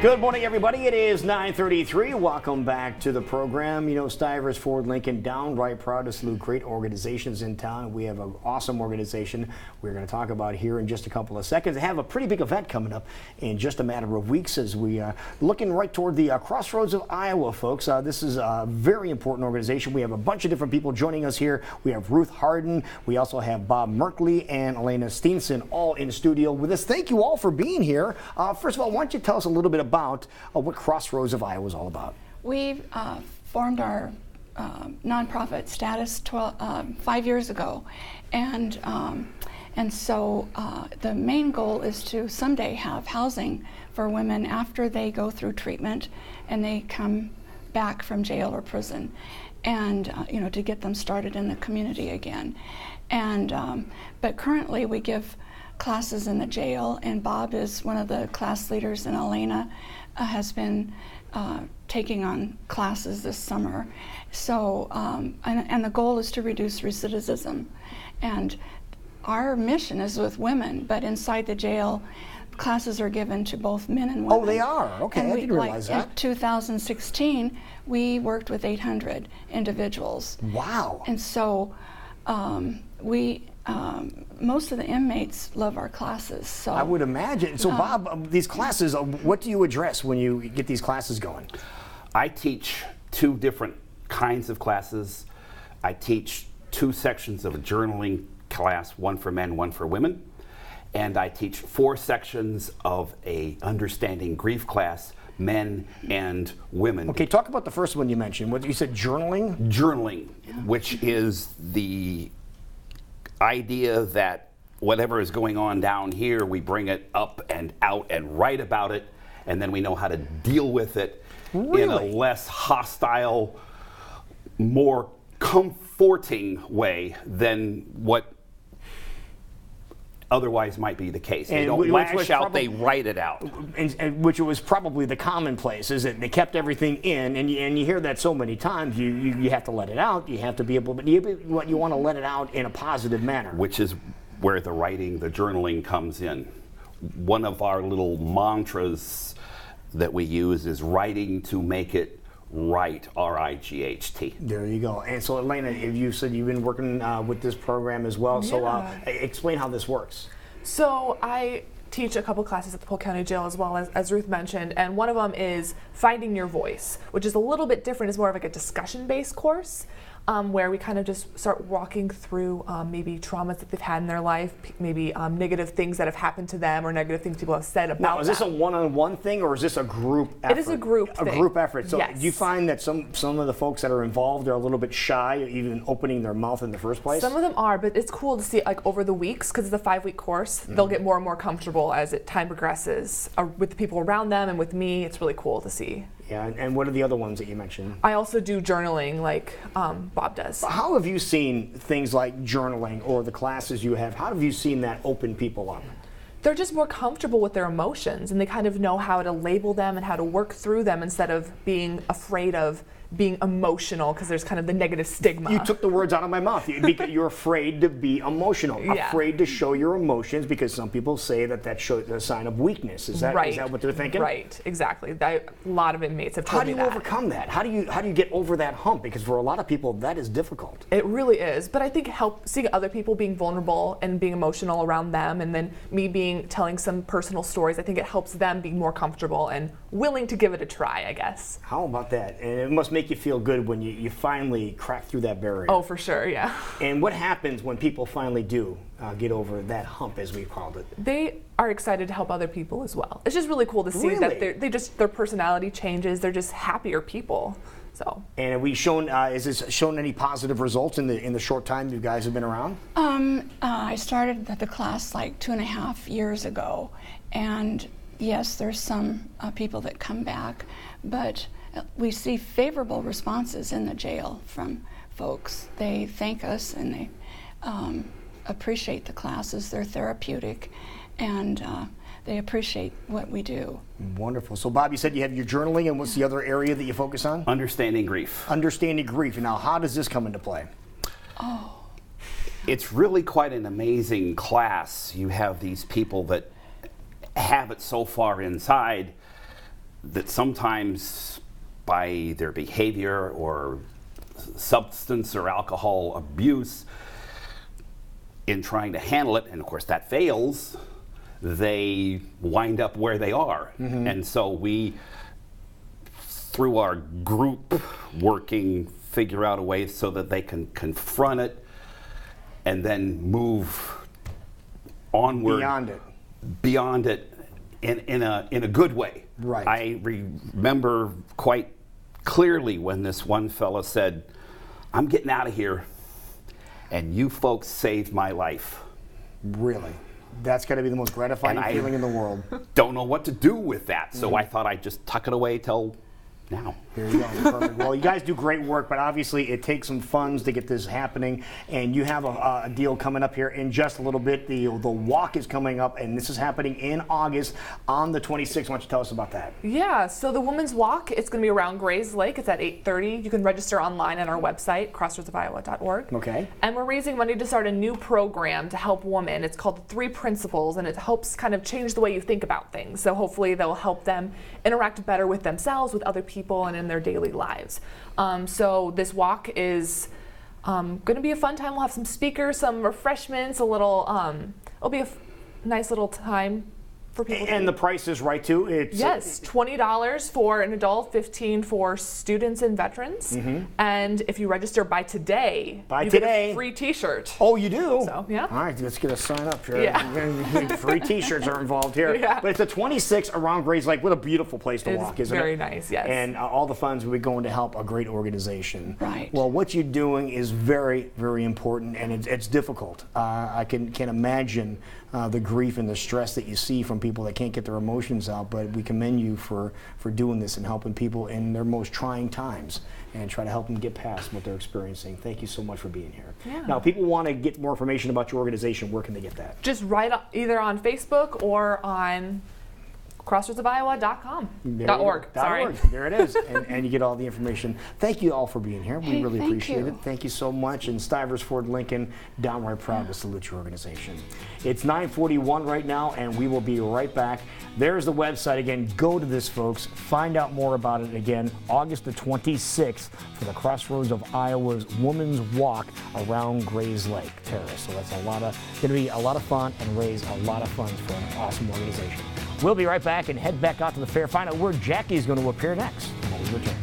Good morning, everybody. It is 9:33. Welcome back to the program. You know, Stivers, Ford, Lincoln, downright proud to salute great organizations in town. We have an awesome organization we're going to talk about here in just a couple of seconds. They have a pretty big event coming up in just a matter of weeks as we are looking right toward the crossroads of Iowa, folks. This is a very important organization. We have a bunch of different people joining us here. We have Ruth Harden. We also have Bob Merkley and Elena Steenson all in studio with us. Thank you all for being here. First of all, why don't you tell us a little bit about what Crossroads of Iowa is all about? We formed our nonprofit status 5 years ago, and so the main goal is to someday have housing for women after they go through treatment and they come back from jail or prison, and you know, to get them started in the community again. And but currently we give classes in the jail, and Bob is one of the class leaders, and Elena has been taking on classes this summer. So, and the goal is to reduce recidivism. And our mission is with women, but inside the jail, classes are given to both men and women. Oh, they are? Okay, and I didn't realize that. In 2016, we worked with 800 individuals. Wow. And so most of the inmates love our classes. So I would imagine. So Bob, these classes, what do you address when you get these classes going? I teach two different kinds of classes. I teach two sections of a journaling class, one for men, one for women. And I teach 4 sections of a understanding grief class, men and women. Okay, talk about the first one you mentioned. What you said, journaling? Journaling, which is the idea that whatever is going on down here, we bring it up and out and write about it, and then we know how to deal with it in a less hostile, more comforting way than what otherwise might be the case. They don't lash out, they write it out. And which was probably the commonplace, is that they kept everything in, and you hear that so many times. You have to let it out. You have to be able, but you want to let it out in a positive manner. Which is where the writing, the journaling comes in. One of our little mantras that we use is writing to make it right, R-I-G-H-T. There you go. And so, Elena, you said you've been working with this program as well. So explain how this works. So I teach a couple classes at the Polk County Jail as well, as Ruth mentioned, and one of them is Finding Your Voice, which is a little bit different. It's more of like a discussion-based course. Where we kind of just start walking through maybe traumas that they've had in their life, maybe negative things that have happened to them, or negative things people have said about them. Now, is this a one-on-one thing, or is this a group effort? It is a group thing. A group effort. So yes. Do you find that some of the folks that are involved are a little bit shy, even opening their mouth in the first place? Some of them are, but it's cool to see like over the weeks, because it's a 5-week course, they'll get more and more comfortable as time progresses with the people around them and with me. It's really cool to see. Yeah, and what are the other ones that you mentioned? I also do journaling like Bob does. How have you seen things like journaling or the classes you have, how have you seen that open people up? They're just more comfortable with their emotions, and they kind of know how to label them and how to work through them instead of being afraid of being emotional, because there's kind of the negative stigma. You took the words out of my mouth. You're afraid to be emotional, afraid to show your emotions, because some people say that shows a sign of weakness. Is that what they're thinking? Right, exactly. A lot of inmates have told me that. How do you overcome that? How do you get over that hump? Because for a lot of people, that is difficult. It really is. But I think seeing other people being vulnerable and being emotional around them, and then me telling some personal stories, I think it helps them be more comfortable and willing to give it a try, I guess. How about that? And it must make you feel good when you finally crack through that barrier. Oh, for sure, yeah. And what happens when people finally do get over that hump, as we called it? They are excited to help other people as well. It's just really cool to see that their personality changes. They're just happier people. So. And have we shown? Is this shown any positive results in the short time you guys have been around? I started the class like 2.5 years ago, and yes, there's some people that come back, but we see favorable responses in the jail from folks. They thank us, and they appreciate the classes. They're therapeutic, and they appreciate what we do. Wonderful. So, Bob, you said you have your journaling, and what's the other area that you focus on? Understanding grief. Understanding grief. Now, how does this come into play? Oh. It's really quite an amazing class. You have these people that have it so far inside that sometimes by their behavior or substance or alcohol abuse, in trying to handle it, and of course that fails, they wind up where they are. And so we, through our group working, figure out a way so that they can confront it and then move onward beyond it in a good way. Right. I remember quite clearly when this one fella said, "I'm getting out of here, and you folks saved my life." Really? That's got to be the most gratifying feeling in the world. Don't know what to do with that, so I thought I'd just tuck it away till now. There you go. Perfect. Well, you guys do great work, but obviously it takes some funds to get this happening, and you have a deal coming up here in just a little bit. The walk is coming up, and this is happening in August on the 26th. Why don't you tell us about that? Yeah, so the Women's Walk, it's going to be around Grays Lake. It's at 8:30. You can register online at our website, crossroadsofiowa.org. Okay. And we're raising money to start a new program to help women. It's called the 3 Principles, and it helps kind of change the way you think about things. So hopefully they'll help them interact better with themselves, with other people, and in their daily lives. So this walk is going to be a fun time. We'll have some speakers, some refreshments, a little, it'll be a nice little time for people. And the price is right too. It's yes, $20 for an adult, $15 for students and veterans. And if you register by today, you get a free T-shirt. Oh, you do? So, yeah. All right, let's get a sign up here. Yeah. Free T-shirts are involved here. Yeah. But it's a 26 around Grays Lake. What a beautiful place to walk, isn't it? Very nice, yes. And all the funds will be going to help a great organization. Right. Well, what you're doing is very, very important, and it's difficult. I can imagine the grief and the stress that you see from people that can't get their emotions out, but we commend you for doing this and helping people in their most trying times and try to help them get past what they're experiencing. Thank you so much for being here. Yeah. Now, if people want to get more information about your organization, where can they get that? Just write either on Facebook or on crossroadsofiowa.org. Sorry. There it is. And you get all the information. Thank you all for being here. We really thank appreciate you. it. Thank you so much. And Stivers Ford Lincoln, downright proud to salute your organization. It's 9:41 right now, and we will be right back. There's the website again. Go to this, folks. Find out more about it again. August the 26th for the Crossroads of Iowa's Women's Walk around Grays Lake Terrace. So that's going to be a lot of fun and raise a lot of funds for an awesome organization. We'll be right back and head back out to the fair. Find out where Jackie's going to appear next when we return.